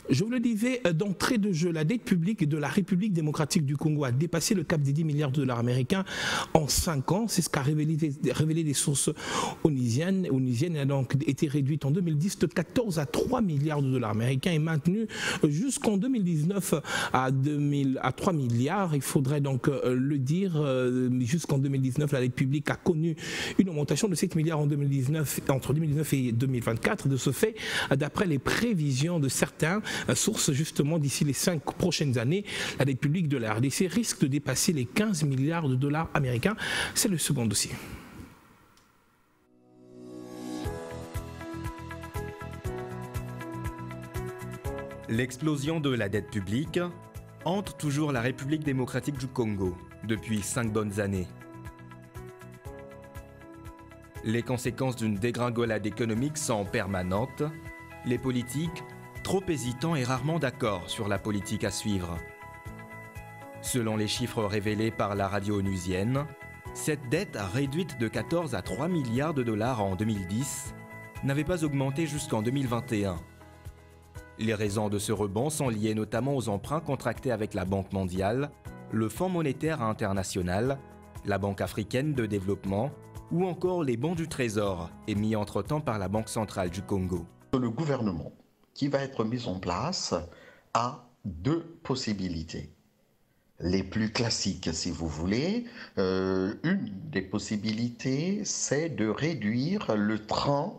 Je vous le disais, d'entrée de jeu, la dette publique de la République démocratique du Congo a dépassé le cap des 10 milliards de dollars américains en 5 ans. C'est ce qu'a révélé des sources onusiennes. Elle a donc été réduite en 2010 de 14 à 3 milliards de dollars américains et maintenue jusqu'en 2019 à 3 milliards. Il faudrait donc le dire, jusqu'en 2019, la dette publique a connu une augmentation de 7 milliards en 2019, entre 2019 et 2024. De ce fait, d'après les prévisions de certains sources, justement, d'ici les 5 prochaines années, la dette publique de la RDC risque de dépasser les 15 milliards de dollars américains. C'est le second dossier. L'explosion de la dette publique hante toujours la République démocratique du Congo depuis 5 bonnes années. Les conséquences d'une dégringolade économique sont permanentes. Les politiques, trop hésitants et rarement d'accord sur la politique à suivre. Selon les chiffres révélés par la radio onusienne, cette dette réduite de 14 à 3 milliards de dollars en 2010 n'avait pas augmenté jusqu'en 2021. Les raisons de ce rebond sont liées notamment aux emprunts contractés avec la Banque mondiale, le Fonds monétaire international, la Banque africaine de développement ou encore les bons du Trésor émis entre-temps par la Banque centrale du Congo. Le gouvernement qui va être mis en place a 2 possibilités. Les plus classiques, si vous voulez, une des possibilités, c'est de réduire le train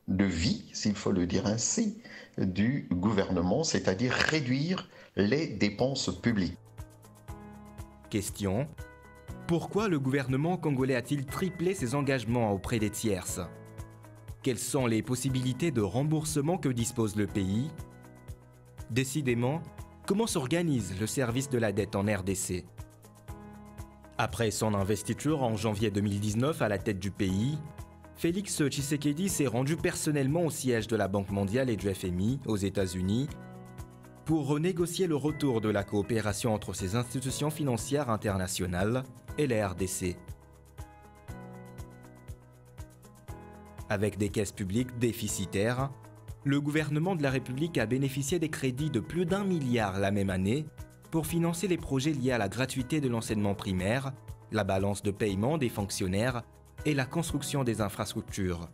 de vie, s'il faut le dire ainsi, du gouvernement, c'est-à-dire réduire les dépenses publiques. Question: pourquoi le gouvernement congolais a-t-il triplé ses engagements auprès des tierces? Quelles sont les possibilités de remboursement que dispose le pays? Décidément, comment s'organise le service de la dette en RDC? Après son investiture en janvier 2019 à la tête du pays, Félix Tshisekedi s'est rendu personnellement au siège de la Banque mondiale et du FMI aux États-Unis pour renégocier le retour de la coopération entre ces institutions financières internationales et la RDC. Avec des caisses publiques déficitaires, le gouvernement de la République a bénéficié des crédits de plus d'1 milliard la même année pour financer les projets liés à la gratuité de l'enseignement primaire, la balance de paiement des fonctionnaires et la construction des infrastructures.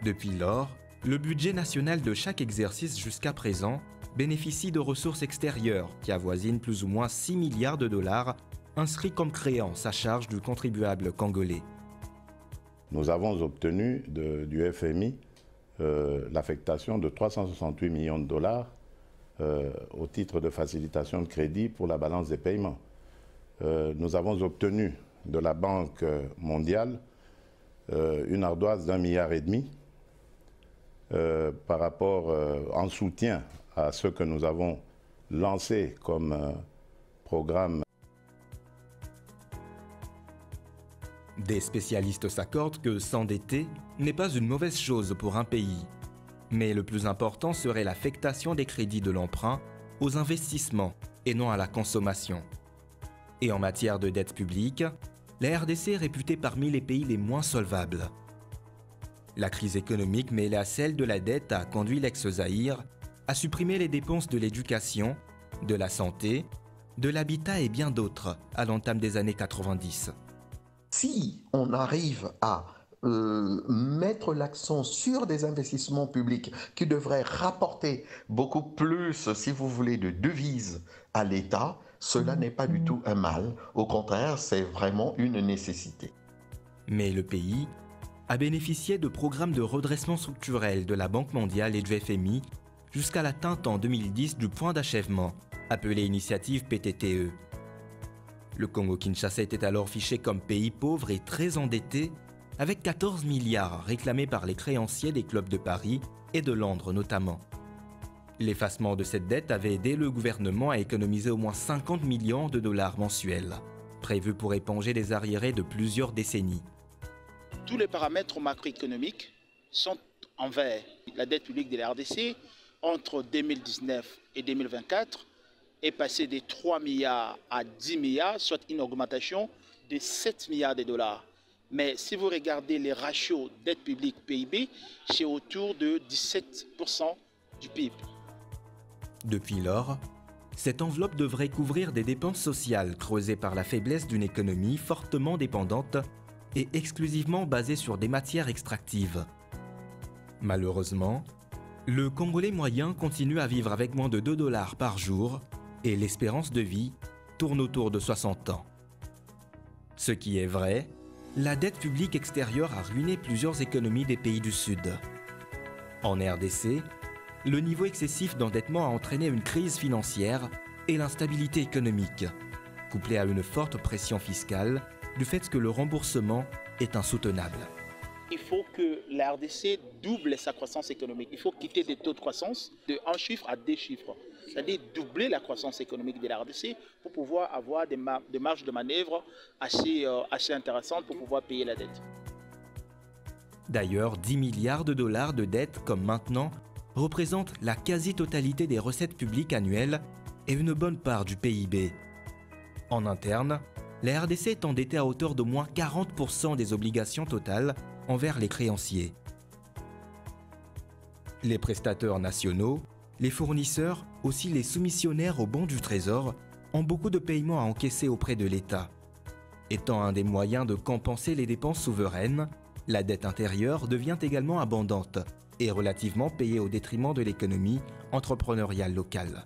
Depuis lors, le budget national de chaque exercice jusqu'à présent bénéficie de ressources extérieures qui avoisinent plus ou moins 6 milliards de dollars inscrits comme créances à charge du contribuable congolais. Nous avons obtenu du FMI l'affectation de 368 millions de dollars au titre de facilitation de crédit pour la balance des paiements. Nous avons obtenu de la Banque mondiale une ardoise d'1,5 milliard par rapport en soutien à ce que nous avons lancé comme programme. Des spécialistes s'accordent que s'endetter n'est pas une mauvaise chose pour un pays. Mais le plus important serait l'affectation des crédits de l'emprunt aux investissements et non à la consommation. Et en matière de dette publique, la RDC est réputée parmi les pays les moins solvables. La crise économique mêlée à celle de la dette a conduit l'ex-Zaïre à supprimer les dépenses de l'éducation, de la santé, de l'habitat et bien d'autres à l'entame des années 90. Si on arrive à mettre l'accent sur des investissements publics qui devraient rapporter beaucoup plus, si vous voulez, de devises à l'État, cela n'est pas du tout un mal. Au contraire, c'est vraiment une nécessité. Mais le pays a bénéficié de programmes de redressement structurel de la Banque mondiale et du FMI jusqu'à l'atteinte en 2010 du point d'achèvement, appelé Initiative PTTE. Le Congo-Kinshasa était alors fiché comme pays pauvre et très endetté, avec 14 milliards réclamés par les créanciers des clubs de Paris et de Londres notamment. L'effacement de cette dette avait aidé le gouvernement à économiser au moins 50 millions de dollars mensuels, prévus pour éponger les arriérés de plusieurs décennies. Tous les paramètres macroéconomiques sont envers la dette publique de la RDC entre 2019 et 2024 est passée de 3 milliards à 10 milliards, soit une augmentation de 7 milliards de dollars. Mais si vous regardez les ratios dette publique PIB, c'est autour de 17% du PIB. Depuis lors, cette enveloppe devrait couvrir des dépenses sociales creusées par la faiblesse d'une économie fortement dépendante et exclusivement basée sur des matières extractives. Malheureusement, le Congolais moyen continue à vivre avec moins de 2 $ par jour et l'espérance de vie tourne autour de 60 ans. Ce qui est vrai, la dette publique extérieure a ruiné plusieurs économies des pays du Sud. En RDC, le niveau excessif d'endettement a entraîné une crise financière et l'instabilité économique, couplée à une forte pression fiscale du fait que le remboursement est insoutenable. Il faut que la RDC double sa croissance économique. Il faut quitter des taux de croissance de 1 chiffre à 2 chiffres. C'est-à-dire doubler la croissance économique de la RDC pour pouvoir avoir des marges de manœuvre assez intéressantes pour pouvoir payer la dette. D'ailleurs, 10 milliards de dollars de dette comme maintenant représentent la quasi-totalité des recettes publiques annuelles et une bonne part du PIB. En interne, la RDC est endettée à hauteur d'au moins 40% des obligations totales envers les créanciers. Les prestateurs nationaux, les fournisseurs, aussi les soumissionnaires aux bons du Trésor, ont beaucoup de paiements à encaisser auprès de l'État. Étant un des moyens de compenser les dépenses souveraines, la dette intérieure devient également abondante et relativement payée au détriment de l'économie entrepreneuriale locale.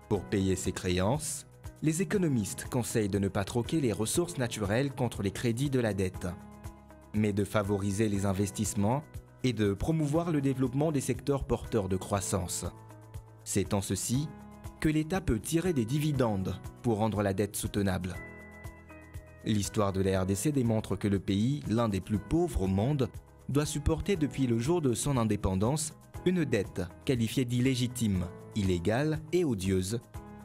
Pour payer ces créances, les économistes conseillent de ne pas troquer les ressources naturelles contre les crédits de la dette, mais de favoriser les investissements et de promouvoir le développement des secteurs porteurs de croissance. C'est en ceci que l'État peut tirer des dividendes pour rendre la dette soutenable. L'histoire de la RDC démontre que le pays, l'un des plus pauvres au monde, doit supporter depuis le jour de son indépendance une dette qualifiée d'illégitime, illégale et odieuse,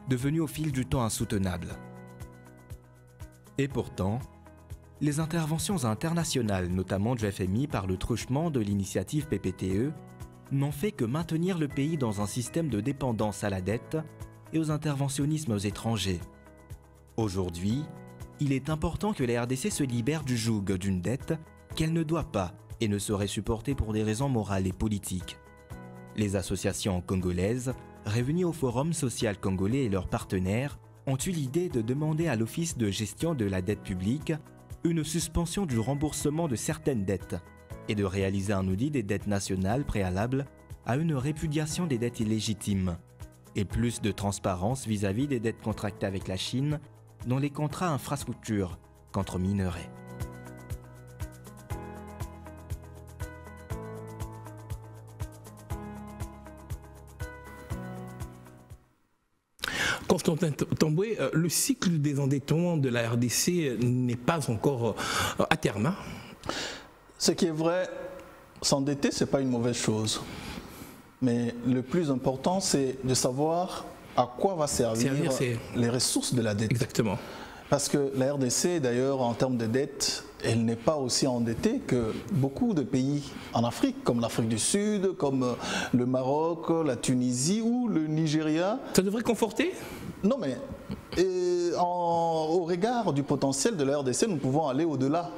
devenue au fil du temps insoutenable. Et pourtant, les interventions internationales, notamment du FMI par le truchement de l'initiative PPTE, n'ont fait que maintenir le pays dans un système de dépendance à la dette et aux interventionnismes étrangers. Aujourd'hui, il est important que la RDC se libère du joug d'une dette qu'elle ne doit pas et ne saurait supporter pour des raisons morales et politiques. Les associations congolaises, réunies au Forum social congolais et leurs partenaires, ont eu l'idée de demander à l'Office de gestion de la dette publique une suspension du remboursement de certaines dettes et de réaliser un audit des dettes nationales préalables à une répudiation des dettes illégitimes et plus de transparence vis-à-vis des dettes contractées avec la Chine dans les contrats infrastructures contre minerais. Constantin Tamboué, le cycle des endettements de la RDC n'est pas encore à terme. Ce qui est vrai, s'endetter, ce n'est pas une mauvaise chose. Mais le plus important, c'est de savoir à quoi va servir les ressources de la dette. Exactement. Parce que la RDC, d'ailleurs, en termes de dette, elle n'est pas aussi endettée que beaucoup de pays en Afrique, comme l'Afrique du Sud, comme le Maroc, la Tunisie ou le Nigeria. Ça devrait conforter ? Non, mais au regard du potentiel de la RDC, nous pouvons aller au-delà.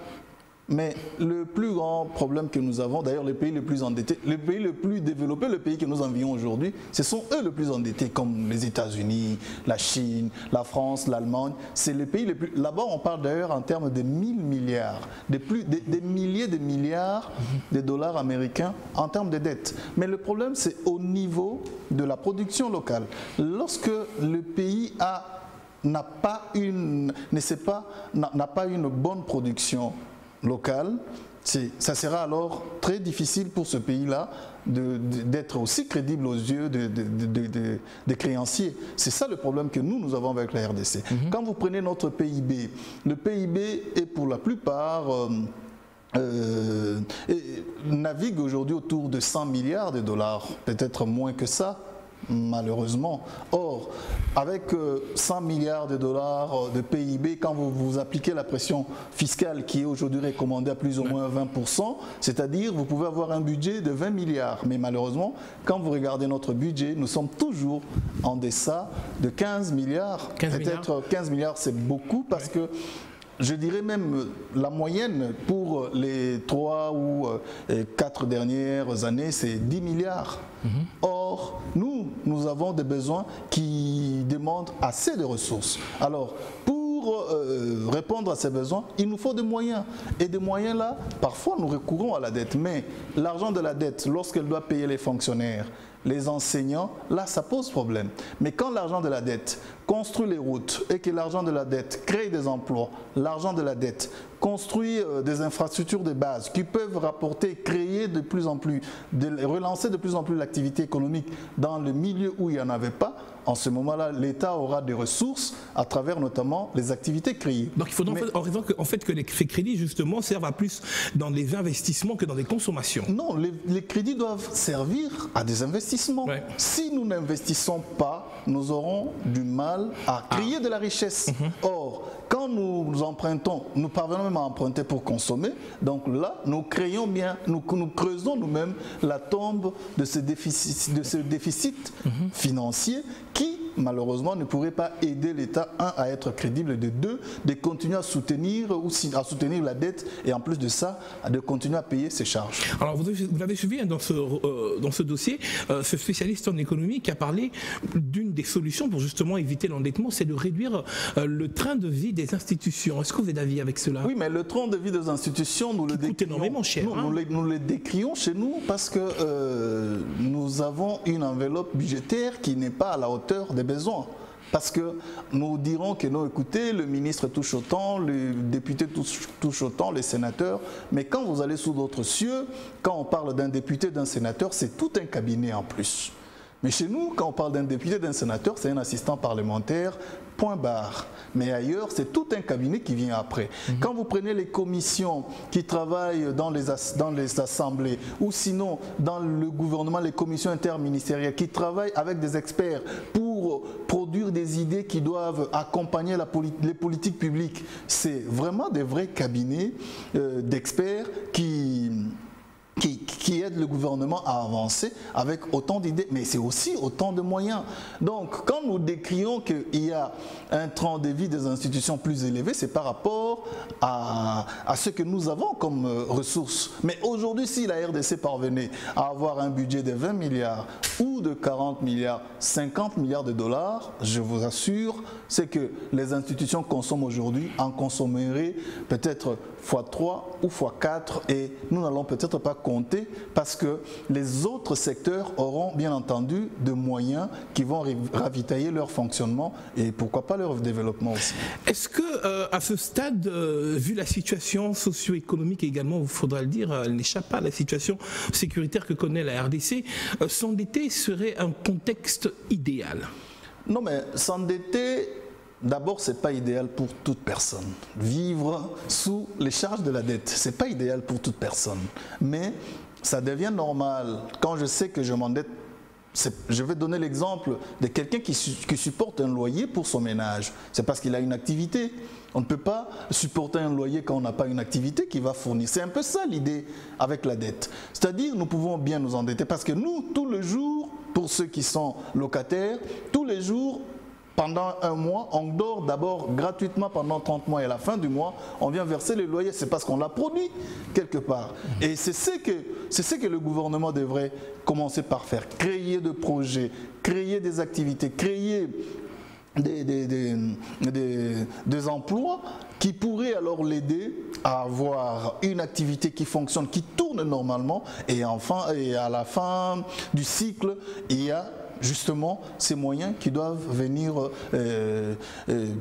Mais le plus grand problème que nous avons, d'ailleurs les pays les plus endettés, les pays les plus développés, les pays que nous envions aujourd'hui, ce sont eux les plus endettés, comme les États-Unis, la Chine, la France, l'Allemagne. C'est les pays les plus... Là-bas, on parle d'ailleurs en termes de 1000 milliards, des milliers de milliards de dollars américains en termes de dette. Mais le problème, c'est au niveau de la production locale. Lorsque le pays n'a pas une bonne production locale, ça sera alors très difficile pour ce pays-là d'être aussi crédible aux yeux des créanciers. C'est ça le problème que nous avons avec la RDC. Quand vous prenez notre PIB, le PIB est pour la plupart... navigue aujourd'hui autour de 100 milliards de dollars, peut-être moins que ça, malheureusement. Or, avec 100 milliards de dollars de PIB, quand vous appliquez la pression fiscale qui est aujourd'hui recommandée à plus ou moins 20%, c'est-à-dire vous pouvez avoir un budget de 20 milliards. Mais malheureusement, quand vous regardez notre budget, nous sommes toujours en deçà de 15 milliards. Peut-être 15 milliards, c'est beaucoup parce que je dirais même la moyenne pour les 3 ou 4 dernières années, c'est 10 milliards. Or, Or, nous avons des besoins qui demandent assez de ressources. Alors, pour répondre à ces besoins, il nous faut des moyens. Et des moyens là, parfois nous recourons à la dette. Mais l'argent de la dette, lorsqu'elle doit payer les fonctionnaires, les enseignants, là ça pose problème. Mais quand l'argent de la dette construit les routes et que l'argent de la dette crée des emplois, l'argent de la dette construit des infrastructures de base qui peuvent rapporter, créer de plus en plus, relancer de plus en plus l'activité économique dans le milieu où il n'y en avait pas, en ce moment-là, l'État aura des ressources à travers notamment les activités créées. Donc il faudra en raison que les crédits justement servent à plus dans les investissements que dans les consommations. Non, les crédits doivent servir à des investissements. Ouais. Si nous n'investissons pas, nous aurons du mal à créer de la richesse. Or, quand nous empruntons, nous parvenons même à emprunter pour consommer, donc là, nous créons bien, nous creusons nous-mêmes la tombe de ce déficit financier qui, malheureusement, ne pourrait pas aider l'État, un, à être crédible, et de deux, de continuer à soutenir la dette et en plus de ça, de continuer à payer ses charges. Alors, vous l'avez suivi dans ce dossier, ce spécialiste en économie qui a parlé d'une des solutions pour justement éviter l'endettement, c'est de réduire le train de vie des institutions. Est-ce que vous êtes d'avis avec cela? Oui, mais le train de vie des institutions, nous le décrions énormément cher. Nous le décrions chez nous parce que nous avons une enveloppe budgétaire qui n'est pas à la hauteur des besoins. Parce que nous dirons que non, écoutez, le ministre touche autant, le député touche autant, les sénateurs, mais quand vous allez sous d'autres cieux, quand on parle d'un député, d'un sénateur, c'est tout un cabinet en plus. Mais chez nous, quand on parle d'un député, d'un sénateur, c'est un assistant parlementaire, point barre. Mais ailleurs, c'est tout un cabinet qui vient après. Quand vous prenez les commissions qui travaillent dans les assemblées, ou sinon dans le gouvernement, les commissions interministérielles qui travaillent avec des experts pour produire des idées qui doivent accompagner les politiques publiques, c'est vraiment des vrais cabinets d'experts qui aide le gouvernement à avancer avec autant d'idées, mais c'est aussi autant de moyens. Donc, quand nous décrions qu'il y a un train de vie des institutions plus élevé, c'est par rapport à ce que nous avons comme ressources. Mais aujourd'hui, si la RDC parvenait à avoir un budget de 20 milliards ou de 40 milliards, 50 milliards de dollars, je vous assure, c'est que les institutions consomment aujourd'hui, en consommeraient peut-être x3 ou x4 et nous n'allons peut-être pas compter parce que les autres secteurs auront bien entendu de moyens qui vont ravitailler leur fonctionnement et pourquoi pas leur développement aussi. Est-ce que à ce stade, vu la situation socio-économique également, il faudra le dire, elle n'échappe pas à la situation sécuritaire que connaît la RDC, s'endetter serait un contexte idéal? Non, mais s'endetter, d'abord, ce n'est pas idéal pour toute personne. Vivre sous les charges de la dette, ce n'est pas idéal pour toute personne. Mais ça devient normal. Quand je sais que je m'endette, je vais donner l'exemple de quelqu'un qui supporte un loyer pour son ménage. C'est parce qu'il a une activité. On ne peut pas supporter un loyer quand on n'a pas une activité qui va fournir. C'est un peu ça l'idée avec la dette. C'est-à-dire, nous pouvons bien nous endetter parce que nous, tous les jours, pour ceux qui sont locataires, tous les jours, pendant un mois, on dort d'abord gratuitement pendant 30 mois et à la fin du mois, on vient verser le loyer. C'est parce qu'on l'a produit quelque part. Et c'est ce que le gouvernement devrait commencer par faire. Créer des projets, créer des activités, créer des emplois qui pourraient alors l'aider à avoir une activité qui fonctionne, qui tourne normalement. Et enfin, et à la fin du cycle, il y a justement ces moyens qui doivent venir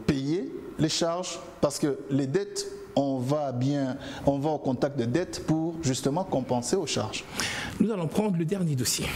payer les charges parce que les dettes, on va au contact de dettes pour justement compenser aux charges. Nous allons prendre le dernier dossier.